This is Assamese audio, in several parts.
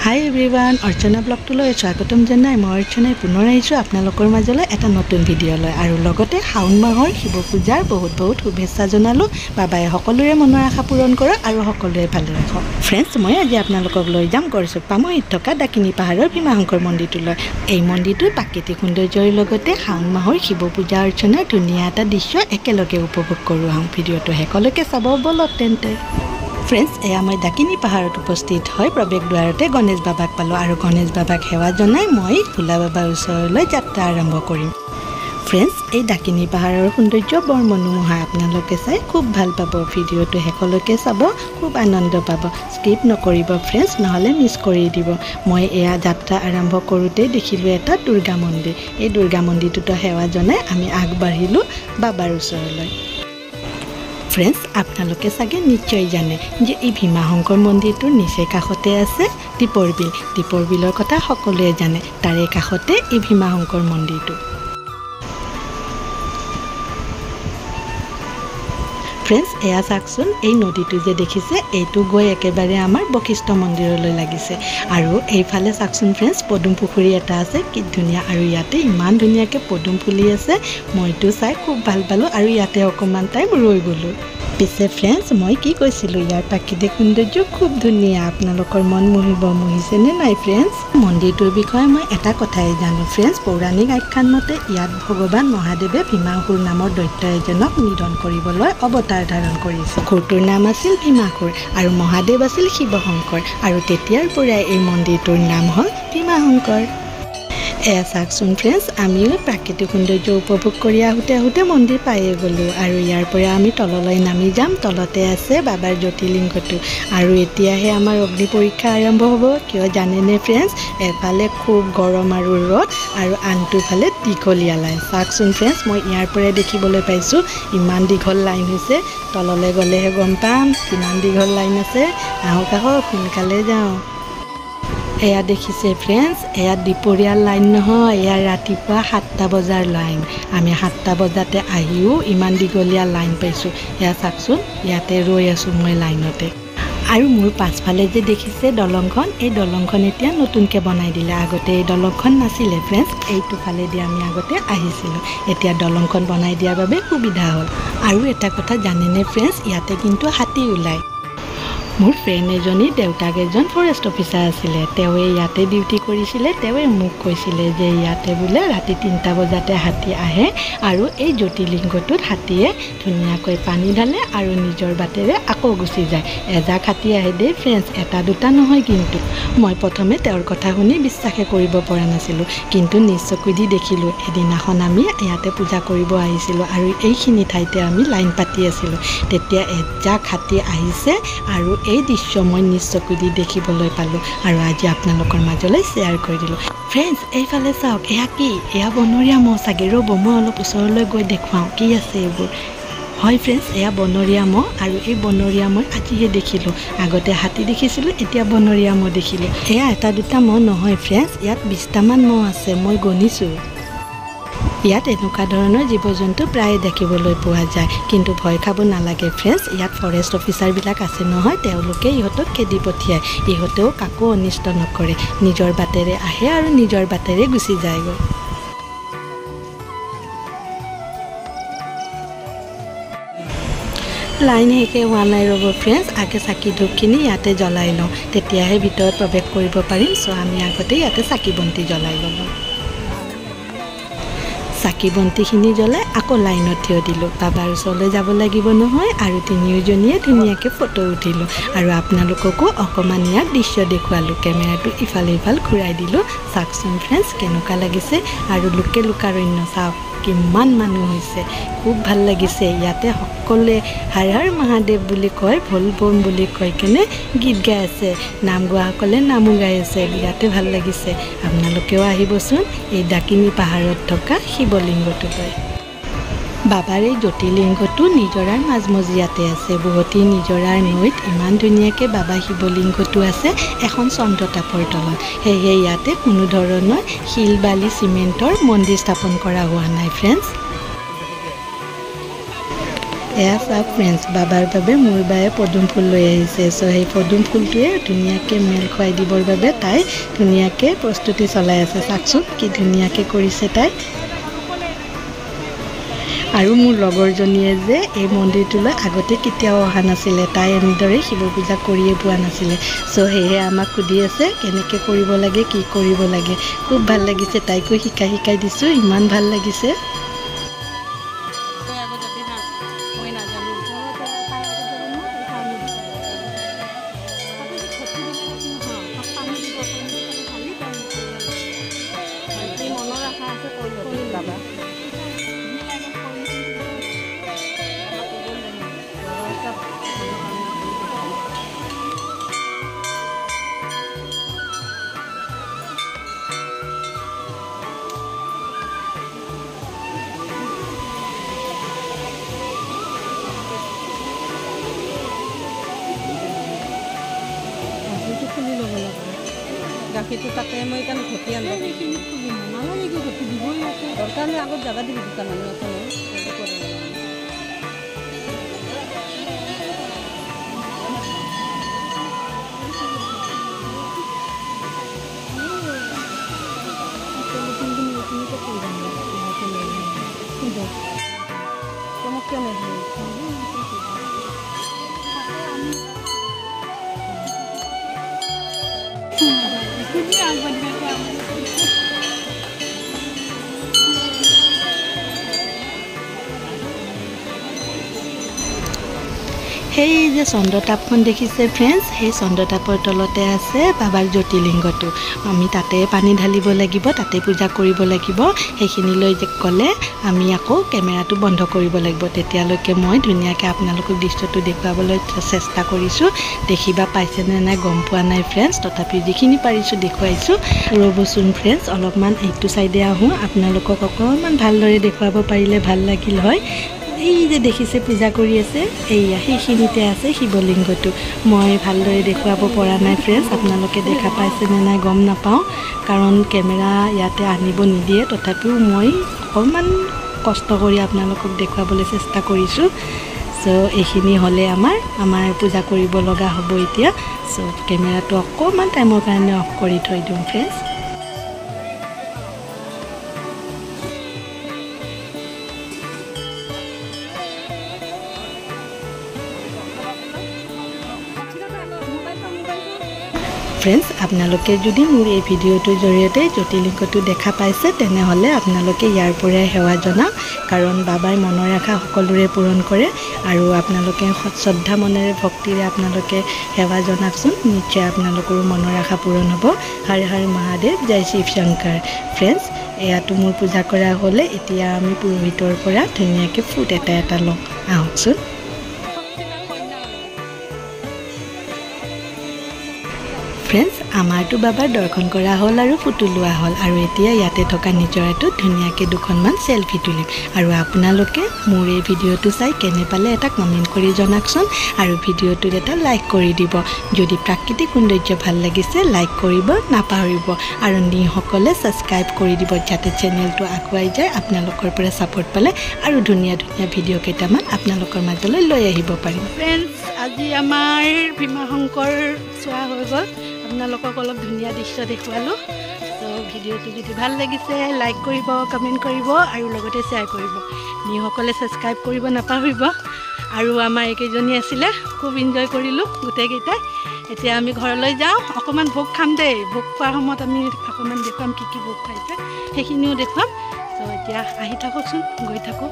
Hi everyone, Archana blog to loi স্বাগতম জানাই মই অৰ্চনাই পুনৰ আহিছো আপোনালোকৰ মাজলৈ এটা নতুন ভিডিও লৈ আৰু লগতে শাওন মাহৰ শিৱ পূজাৰ বহুত শুভেচ্ছা জনালো বাবাই সকলোৰে মনৰ আশা পূৰণ কৰক আৰু সকলোৰে ভালে ৰাখক फ्रेंड्स মই আজি আপোনালোকক লৈ যাম গড়চুক পামহিত থকা ডাকিনী পাহাৰৰ ভীমাশংকৰ মন্দিৰটোলৈ এই মন্দিৰটোৰ প্ৰাকৃতিক সৌন্দৰ্যৰ লগতে শাওন মাহৰ শিৱ পূজা অৰ্চনাৰ ধুনীয়া এটা দৃশ্য একেলগে উপভোগ কৰো আহোঁ ভিডিওটো হেকলৈকে চাব বলক তেন্তে फ्रेंड्स एया मैं डाकिनी पहाड़त उपस्थित है प्रवेश द्वारते गणेश बाबाक पालो और गणेश बाबाक सेवा जनाई मैं भोला बाबार ओसरলৈ যাত্ৰা आरम्भ करिम फ्रेंड्स এই ডাকিনী পাহাৰৰ সৌন্দৰ্য বৰ মনোমোহা আপোনালোকে চাই খুব ভাল পাব ভিডিওটো হেকলৈকে চাব খুব আনন্দ পাব স্কিপ নকৰিব फ्रेंड्स নহলে মিছ কৰি দিব মই এয়া যাত্ৰা আৰম্ভ কৰোতে দেখিলো এটা দুৰ্গা মন্দিৰ এই দুৰ্গা মন্দিৰটো সেৱা জনাই আমি আগবাঢ়িলো বাবাৰ ওচৰলৈ फ्रेंड्स आपनालोके सागे निश्चय जाने जे ई भीमाशंकर मन्दिरটোৰ निचे काखते আছে दीपर बिলৰ কথা সকলোৱে জানে তাৰে কাখতে এই ভীমাশংকৰ মন্দিৰটো फ्रेंड्स एया चाकसुन এই নদীটো যে দেখিছে এইটো গৈ একেবাৰে আমাৰ বশিষ্ঠ মন্দিৰলৈ লাগিছে আৰু এইফালে চাকসুন फ्रेंड्स পদুম পুখুৰী এটা আছে কি ধুনিয়া আৰু ইয়াতে ইমান ধুনিয়াকে পদুম ফুলি আছে মইটো চাই খুব ভাল পালো আৰু ইয়াতে অকমান টাইম ৰৈ গলো পিছে फ्रेंड्स মই কি কৈছিলো ইয়াৰ প্ৰাকৃতিক সৌন্দৰ্য খুব ধুনিয়া আপোনালোকৰ মন মোহিছে নে নাই फ्रेंड्स মন্দিৰটোৰ বিষয়ে মই এটা কথাই জানো फ्रेंड्स পৌৰাণিক আখ্যান মতে ইয়াত ভগৱান মহাদেৱে ভীমাসুৰ নামৰ দৈত্য এজনক নিধন কৰিবলৈ অৱতাৰ ধাৰণ কৰিছিল অসুৰটোৰ নাম আছিল ভীমাসুৰ আৰু মহাদেৱ আছিল শিৱশংকৰ আৰু তেতিয়াৰ পৰাই এই মন্দিৰটোৰ নাম হ'ল ভীমাশংকৰ এয়া চাকসুন फ्रेंड्स আমিও প্ৰাকৃতিক সৌন্দৰ্য উপভোগ কৰি আহোতে মন্দিৰ পায়ে গলো আৰু ইয়াৰ পৰা আমি তললৈ নামি যাম তলতে আছে বাবাৰ জ্যোতিলিংগটো আৰু এতিয়াহে আমাৰ অগ্নি পৰীক্ষা আৰম্ভ হ'ব কিয় জানেনে फ्रेंड्स এফালে খুব গৰম আৰু ৰ'দ আৰু আনটো ফালে দীঘলীয়া লাইন চাকসুন फ्रेंड्स মই ইয়াৰ পৰা দেখিবলৈ পাইছো ইমান দীঘল লাইন হৈছে তললৈ গলেহে গম পাম কিমান দীঘল লাইন আছে আহক সোনকালে যাওঁ এয়া দেখিছে फ्रेंड्स এয়া দুপৰীয়া লাইন নহয় এয়া ৰাতিপুৱা 7টা বজাৰ লাইন আমি 7টা বজাতে আহিও ইমান দীঘলীয়া লাইন পাইছো এয়া চাকসুন ইয়াতে ৰৈ আছো মই লাইনতে আৰু মোৰ পাছফালে যে দেখিছে দলংখন এই দলংখন এতিয়া নতুনকৈ বনাই দিলে আগতে এই দলংখন নাছিলে फ्रेंड्स এইটো ফালে দি আমি আগতে আহিছিলো এতিয়া দলংখন বনাই দিয়াৰ বাবে সুবিধা হ'ল আৰু এটা কথা জানেনে फ्रेंड्स ইয়াতে কিন্তু হাতী ওলাই মোৰ ফ্ৰেণ্ড এজনী দেউতাক এজন ফৰেষ্ট অফিচাৰ আছিলে তেৱে ইয়াতে ডিউটি কৰিছিলে তেৱে মোক কৈছিলে যে ইয়াতে বুলে ৰাতি 3টা বজাতে হাতী আহে আৰু এই জ্যোতিলিংগটোত হাতীয়ে ধুনীয়াকৈ পানী ঢালে আৰু নিজৰ বাটেৰে আকৌ গুচি যায় এজাক হাতী আহে দে फ्रेंड्स এটা দুটা নহয় কিন্তু মই প্ৰথমে তেওঁৰ কথা শুনি বিশ্বাস কৰিব পৰা নাছিলো কিন্তু নিশ্চয় দি দেখিলো এদিনাখন আমি ইয়াতে পূজা কৰিব আহিছিলো আৰু এইখিনি ঠাইতে আমি লাইন পাতি আছিলো তেতিয়া এজাক হাতী আহিছে আৰু এই দৃশ্য মই নিশ্চয় দি দেখিবলৈ পালো আৰু আজি আপোনালোকৰ মাজলৈ শেয়াৰ কৰি দিলো फ्रेंड्स এইফালে চাওক এয়া কি এয়া বনৰীয়া মহ চাগে ৰ'ব মই অলপ ওচৰলৈ গৈ দেখুৱাও কি আছে এইবোৰ হয় फ्रेंड्स এয়া বনৰীয়া মহ আৰু এই বনৰীয়া মই আজিহে দেখিলো আগতে হাতী দেখিছিলো এতিয়া বনৰীয়া মহ দেখিলো এয়া এটা দুটা মহ নহয় फ्रेंड्स ইয়াত 20টা মান মহ আছে মই গণিছো ইয়াত এনেকুৱা ধৰণৰ জীৱ-জন্তু প্ৰায় দেখিবলৈ পোৱা যায় কিন্তু ভয় খাব নালাগে फ्रेंड्स ইয়াত ফৰেষ্ট অফিচাৰ বিলাক আছে নহয় তেওঁলোকে ইহঁতক খেদি পঠিয়ায় ইহঁতেও কাকো অনিষ্ট নকৰে নিজৰ বাটেৰে আহে আৰু নিজৰ বাটেৰে গুচি যায়গৈ লাইন হেকে হোৱা নাই ৰ'ব फ्रेंड्स আগে চাকি ধূপখিনি ইয়াতে জ্বলাই লওঁ তেতিয়াহে ভিতৰত প্ৰৱেশ কৰিব পাৰিম সো আমি আগতে ইয়াতে চাকি বন্তি জ্বলাই লওঁ চাকি বন্তিখিনি জ্বলাই আকৌ লাইনত থিয় দিলো বাবাৰ ওচৰলৈ যাব লাগিব নহয় আৰু তিনিওজনীয়ে ধুনীয়াকৈ ফটো উঠিলো আৰু আপোনালোককো অকমান ইয়াৰ দৃশ্য দেখুৱালো কেমেৰাটো ইফাল ঘূৰাই দিলো চাকসুন फ्रेंड्स কেনেকুৱা লাগিছে আৰু লোকাৰণ্য চাওক কিমান মানুহ হৈছে খুব ভাল লাগিছে ইয়াতে সকলোৱে হৰ হৰ মহাদেৱ বুলি কয় ভোল বম বুলি কয় কেনে গীত গাই আছে নাম গোৱাসকলে নামো গাই আছে ইয়াতে ভাল লাগিছে আপোনালোকেও আহিবচোন এই ডাকিনী পাহাৰত থকা শিৱলিংগটোলৈ বাবাৰ এই জ্যোতিলিংগটো নিজৰাৰ মাজমজিয়াতে আছে বুহতি নিজৰাৰ নৈত ইমান ধুনীয়াকৈ বাবা শিৱলিংগটো আছে এখন চন্দ্ৰতাপৰ তলত সেয়ে ইয়াতে কোনো ধৰণৰ শিল বালি চিমেণ্টৰ মন্দিৰ স্থাপন কৰা হোৱা নাই फ्रेंड्स এয়া চাওক ফ্ৰেণ্ডছ, বাবাৰ বাবে মোৰ বায়ে পদুম ফুল লৈ আহিছে। চ' সেই পদুম ফুলটোৱে ধুনীয়াকৈ মেল খুৱাই দিবৰ বাবে তাই ধুনীয়াকৈ প্ৰস্তুতি চলাই আছে। চাওকচোন কি ধুনীয়াকৈ কৰিছে তাই। আৰু মোৰ লগৰজনীয়ে যে এই মন্দিৰটোলৈ আগতে কেতিয়াও অহা নাছিলে, তাই এনেদৰে শিৱ পূজা কৰিয়ে পোৱা নাছিলে। চ' সেয়েহে আমাক সুধি আছে কেনেকৈ কৰিব লাগে, কি কৰিব লাগে। খুব ভাল লাগিছে, তাইকো শিকাই দিছোঁ, ইমান ভাল লাগিছে। গাখীৰটো তাতে মই সেইকাৰণে ঘটি আনিলোঁ। নালাগে ঘটি দিবই আছে, দৰকাৰ হ'লে আগত জাগা দিবি, দুটা মানুহ আছে নহয়। কিয় নহয় সেই যে চন্দ্ৰতাপখন দেখিছে ফ্ৰেণ্ডছ, সেই চন্দ্ৰতাপৰ তলতে আছে বাবাৰ জ্যোতিলিংগটো। আমি তাতে পানী ঢালিব লাগিব, তাতে পূজা কৰিব লাগিব। সেইখিনিলৈ যে গ'লে আমি আকৌ কেমেৰাটো বন্ধ কৰিব লাগিব। তেতিয়ালৈকে মই ধুনীয়াকৈ আপোনালোকক দৃশ্যটো দেখুৱাবলৈ চেষ্টা কৰিছোঁ। দেখিবা পাইছেনে নাই গম পোৱা নাই ফ্ৰেণ্ডছ, তথাপি যিখিনি পাৰিছোঁ দেখুৱাইছোঁ। ৰ'বচোন ফ্ৰেণ্ডছ, অলপমান এইটো ছাইডে আহোঁ, আপোনালোকক অকণমান ভালদৰে দেখুৱাব পাৰিলে ভাল লাগিল হয়। এই যে দেখিছে পূজা কৰি আছে, এইয়া সেইখিনিতে আছে শিৱলিংগটো। মই ভালদৰে দেখুৱাব পৰা নাই ফ্ৰেণ্ডছ, আপোনালোকে দেখা পাইছেনে নাই গম নাপাওঁ, কাৰণ কেমেৰা ইয়াতে আনিব নিদিয়ে। তথাপিও মই অকণমান কষ্ট কৰি আপোনালোকক দেখুৱাবলৈ চেষ্টা কৰিছোঁ। চ' এইখিনি হ'লে আমাৰ পূজা কৰিব লগা হ'ব এতিয়া। চ' কেমেৰাটো অকণমান টাইমৰ কাৰণে অফ কৰি থৈ দিওঁ ফ্ৰেণ্ডছ। ফ্ৰেণ্ডছ, আপোনালোকে যদি মোৰ এই ভিডিঅ'টোৰ জৰিয়তে জ্যোতিলিংগটো দেখা পাইছে, তেনেহ'লে আপোনালোকে ইয়াৰ পৰাই সেৱা জনাওক, কাৰণ বাবাই মনৰ আশা সকলোৰে পূৰণ কৰে। আৰু আপোনালোকে শ্ৰদ্ধা মনেৰে ভক্তিৰে আপোনালোকে সেৱা জনাওকচোন, নিশ্চয় আপোনালোকৰো মনৰ আশা পূৰণ হ'ব। হৰ হৰ মহাদেৱ, জয় শিৱ শংকৰ। ফ্ৰেণ্ডছ, এয়াতো মোৰ পূজা কৰা হ'লে এতিয়া আমি পুৰোহিতৰ পৰা ধুনীয়াকৈ ফুট এটা লওঁ, আহকচোন। ফ্ৰেণ্ডছ, আমাৰতো বাবাৰ দৰ্শন কৰা হ'ল আৰু ফটো লোৱা হ'ল, আৰু এতিয়া ইয়াতে থকা নিজৰাটোত ধুনীয়াকৈ দুখনমান চেলফি তুলিম। আৰু আপোনালোকে মোৰ এই ভিডিঅ'টো চাই কেনে পালে এটা কমেণ্ট কৰি জনাওকচোন, আৰু ভিডিঅ'টোত এটা লাইক কৰি দিব। যদি প্ৰাকৃতিক সৌন্দৰ্য ভাল লাগিছে লাইক কৰিব নাপাহৰিব, আৰু নিসকলে ছাবস্ক্ৰাইব কৰি দিব, যাতে চেনেলটো আগুৱাই যায়। আপোনালোকৰ পৰা ছাপোৰ্ট পালে আৰু ধুনীয়া ধুনীয়া ভিডিঅ' কেইটামান আপোনালোকৰ মাজলৈ লৈ আহিব পাৰিম। ফ্ৰেণ্ডছ, আজি আমাৰ ভীমা শংকৰ চোৱা হৈ গ'ল। আপোনালোকক অলপ ধুনীয়া দৃশ্য দেখুৱালোঁ। তো ভিডিঅ'টো যদি ভাল লাগিছে লাইক কৰিব, কমেণ্ট কৰিব, আৰু লগতে শ্বেয়াৰ কৰিব। নিসকলে ছাবস্ক্ৰাইব কৰিব নাপাহৰিব। আৰু আমাৰ এইকেইজনী আছিলে, খুব এনজয় কৰিলোঁ গোটেইকেইটাই। এতিয়া আমি ঘৰলৈ যাওঁ, অকণমান ভোগ খাম দেই। ভোগ খোৱাৰ সময়ত আমি অকণমান দেখুৱাম কি কি ভোগ খাইছে, সেইখিনিও দেখুৱাম। তো এতিয়া আহি থাকোঁচোন, গৈ থাকোঁ,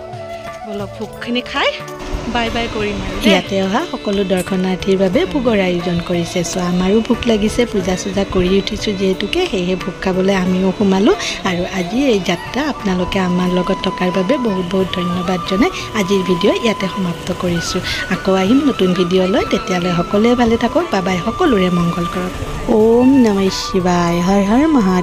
বলক ভোগখিনি খাই বাই বাই কৰিম। আৰু ইয়াতে অহা সকলো দৰ্শনাৰ্থীৰ বাবে ভোগৰ আয়োজন কৰিছে। চ' আমাৰো ভোক লাগিছে, পূজা চূজা কৰি উঠিছোঁ যিহেতুকে, সেয়েহে ভোগ খাবলৈ আমিও সোমালোঁ। আৰু আজিৰ এই যাত্ৰা আপোনালোকে আমাৰ লগত থকাৰ বাবে বহুত বহুত ধন্যবাদ জনাই আজিৰ ভিডিঅ' ইয়াতে সমাপ্ত কৰিছোঁ। আকৌ আহিম নতুন ভিডিঅ' লৈ, তেতিয়ালৈ সকলোৱে ভালে থাকক। বাবাই সকলোৰে মংগল কৰক। ওম নমঃ শিৱায়, হৰ হৰ মহাদেৱ।